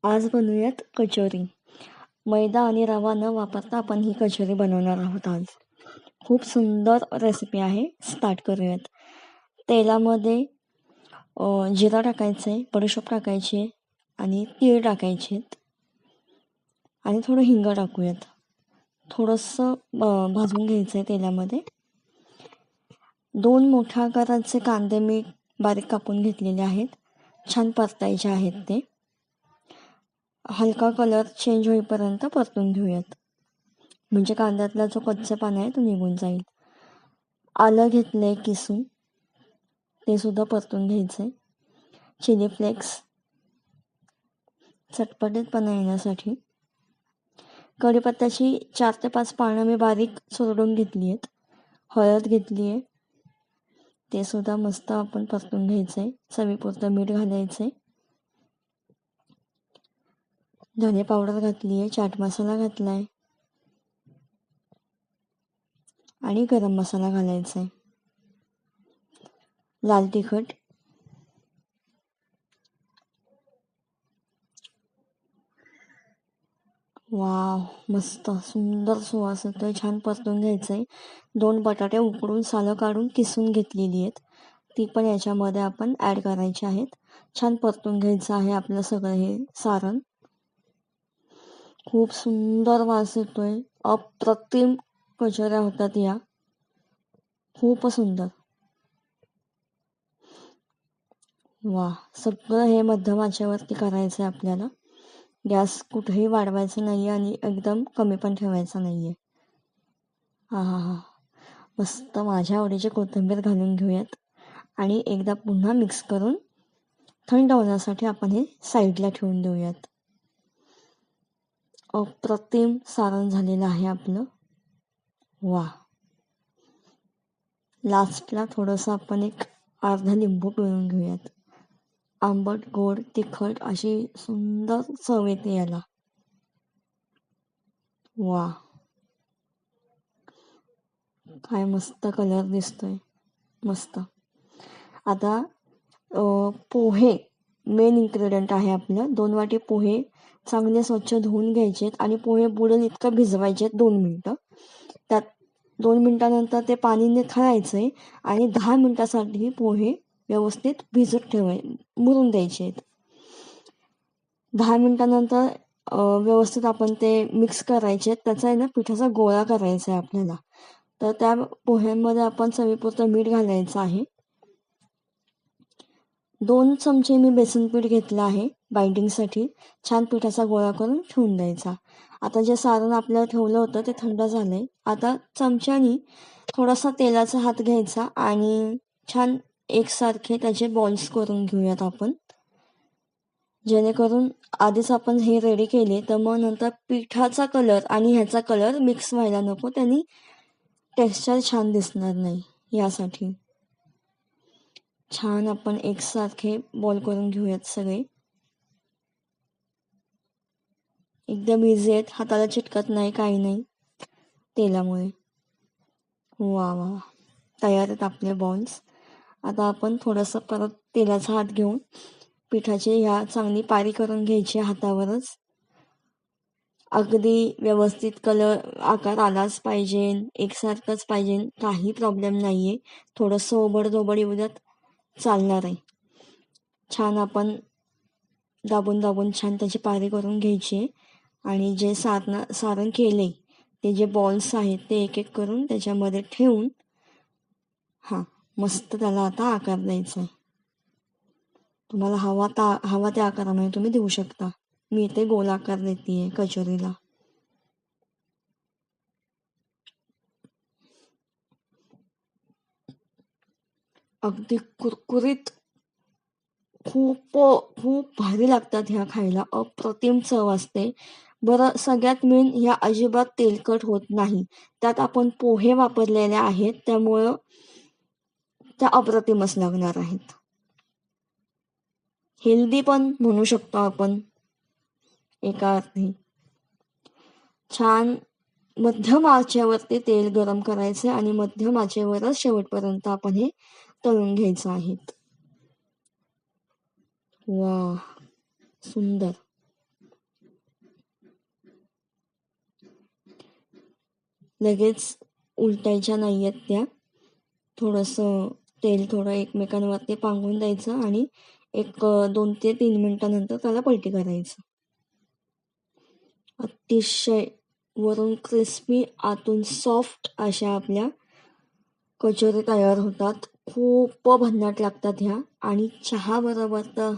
आज बनवूयात कचोरी. मैदा आणि रवा न वापरता आपण ही कचोरी बनवणार आहोत आज. खूप सुंदर रेसिपी आहे. स्टार्ट करूयात. तेलामध्ये जिरा टाकायचं आहे, बडीशेप टाकायची आहे आणि तीळ टाकायचे आहेत आणि थोडं हिंग टाकूयात. थोडंसं भाजून घ्यायचं आहे तेलामध्ये. 2 मोठ्या आकाराचे कांदे मी बारीक कापून घेतलेले आहेत. छान परतायचे आहेत ते. हलका कलर चेंज होईपर्यंत परतून घेऊयात, म्हणजे कांद्यातला जो कच्चेपणा आहे तो निघून जाईल. आलं घेतलं आहे किसून, ते सुद्धा परतून घ्यायचं आहे. चिली फ्लेक्स चटपटीतपणा येण्यासाठी. कढीपत्त्याची 4 ते 5 पानं मी बारीक चुरडून घेतली आहेत. हळद घेतली आहे, ते सुद्धा मस्त आपण परतून घ्यायचं आहे. चवीपुरतं मीठ घालायचं आहे. धने पावडर घातली आहे, चाट मसाला घातला आहे आणि गरम मसाला घालायचा आहे. लाल तिखट, वाव, मस्त सुंदर सुवास येतोय. छान परतून घ्यायचं आहे. 2 बटाटे उकडून सालं काढून किसून घेतलेली आहेत, ती पण याच्यामध्ये आपण ॲड करायची आहेत. छान परतून घ्यायचं आहे आपलं सगळं हे सारण. खूप सुंदर वास येतोय. अप्रतिम कचोऱ्या होतात या, खूप सुंदर. वा, सगळं हे मध्यम आचेवरती करायचं आहे आपल्याला. गॅस कुठेही वाढवायचं नाही आहे आणि एकदम कमी पण ठेवायचा नाही आहे. हा हा हा, मस्त. माझ्या आवडीची कोथिंबीर घालून घेऊयात आणि एकदा पुन्हा मिक्स करून थंड होण्यासाठी आपण हे साईडला ठेवून देऊयात. अप्रतिम सारण झालेलं आहे आपलं. वा, लास्टला थोडंसं आपण एक अर्धा लिंबू पिळून घेऊयात. आंबट, गोड, तिखट अशी सुंदर चव येते याला. वा, काय मस्त कलर दिसतोय, मस्त. आता पोहे मेन इन्ग्रेडियंट आहे आपलं. 2 वाटी पोहे चांगले स्वच्छ धुवून घ्यायचेत आणि पोहे बुडेल इतकं भिजवायचे 2 मिनटं. त्यात 2 मिनटानंतर ते पाणी निथळायचं आहे आणि 10 मिनटासाठी पोहे व्यवस्थित भिजत मुरून द्यायचे आहेत. 10 मिनटानंतर व्यवस्थित आपण ते मिक्स करायचे आहेत. त्याचा आहे ना पिठाचा गोळा करायचा आहे आपल्याला. तर त्या पोह्यांमध्ये आपण चवीपुरतं मीठ घालायचं आहे. 2 चमचे मी बेसन पीठ घेतलं आहे बाइंडिंगसाठी. छान पिठाचा गोळा करून ठेवून द्यायचा. आता जे सारण आपल्याला ठेवलं होतं ते थंड झालं आहे. आता चमच्यानी थोडासा तेलाचा हात घ्यायचा आणि छान एकसारखे त्याचे बॉल्स करून घेऊयात आपण. जेणेकरून आधीच आपण हे रेडी केले तर मग नंतर पिठाचा कलर आणि ह्याचा कलर मिक्स व्हायला नको, त्यांनी टेक्स्चर छान दिसणार नाही. यासाठी छान आपण एकसारखे बॉल करून घेऊयात सगळे. एकदम इझी आहेत, हाताला चिटकत नाही, काही नाही तेलामुळे. वा वा, तयार आहेत आपले बॉल्स. आता आपण थोडंसं परत तेलाचा हात घेऊन पिठाची ह्या चांगली पारी करून घ्यायची हातावरच. अगदी व्यवस्थित कलर आकार आलाच पाहिजे, एकसारखंच पाहिजे, काही प्रॉब्लेम नाही आहे. थोडंसं ओबड-धोबड येऊ द्यात, चालणार आहे. छान आपण दाबून दाबून छान त्याची पारी करून घ्यायची आणि जे सारण केले ते जे बॉल्स आहेत ते एक एक करून त्याच्यामध्ये ठेवून हां मस्त त्याला आता आकार द्यायचा आहे. तुम्हाला हवा त्या आकारामध्ये तुम्ही देऊ शकता. मी इथे गोल आकार देते आहे कचोरीला. अगदी कुरकुरीत, खूप खूप भारी लागतात ह्या खायला. अप्रतिम चव असते. बरं, सगळ्यात मेन, ह्या अजिबात तेलकट होत नाही. त्यात आपण पोहे वापरलेले आहेत, त्यामुळं त्या अप्रतिमच लागणार आहेत. हेल्दी पण म्हणू शकतो आपण एका अर्थी. छान मध्यम आचेवरती तेल गरम करायचे आणि मध्यम आचेवरच शेवटपर्यंत आपण हे तळून घ्यायचं आहे. वा, सुंदर. लगेच उलटायच्या नाही आहेत त्या. थोडंसं तेल थोडं एकमेकांवरती पांगून द्यायचं आणि एक 2 ते 3 मिनटानंतर त्याला पलटी करायचं. अतिशय वरून क्रिस्पी आतून सॉफ्ट अशा आपल्या कचोरी तयार होतात. खूप भन्नाट लागतात ह्या आणि चहा बरोबर तर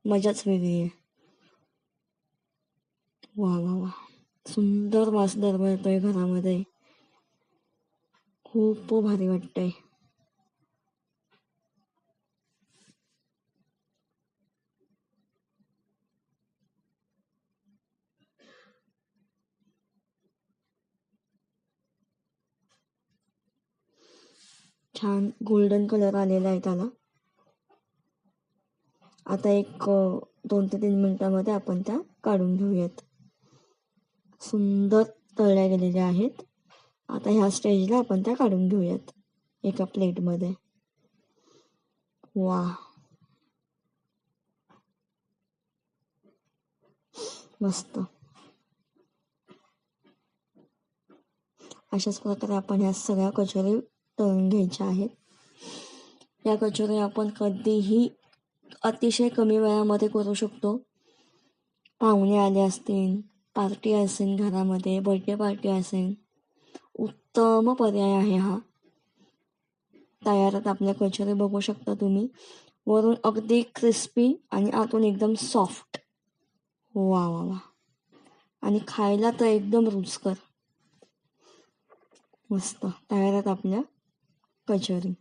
मजाच वेगळी आहे. वा वा वा, सुंदर वास दरवळतोय घरामध्ये. खूप भारी वाटतंय. छान गोल्डन कलर आलेला आहे त्याला. आता एक 2 ते 3 मिनिटांमध्ये आपण त्या काढून घेऊयात. सुंदर तळल्या गेलेल्या आहेत. आता ह्या स्टेजला आपण त्या काढून घेऊयात एका प्लेटमध्ये. वा, मस्त. अशाच प्रकारे आपण ह्या सगळ्या कचोरी तळून घ्यायच्या आहेत. या कचोरी आपण कधीही अतिशय कमी वेळामध्ये करू शकतो. पाहुणे आले असतील, पार्टी असेल घरामध्ये, बर्थडे पार्टी असेल, उत्तम पर्याय आहे हा. तयारात आपल्या कचोरी बघू शकता तुम्ही. वरून अगदी क्रिस्पी आणि आतून एकदम सॉफ्ट. वा वा वा, आणि खायला तर एकदम रुचकर. मस्त तयारात आपल्या कचोरी.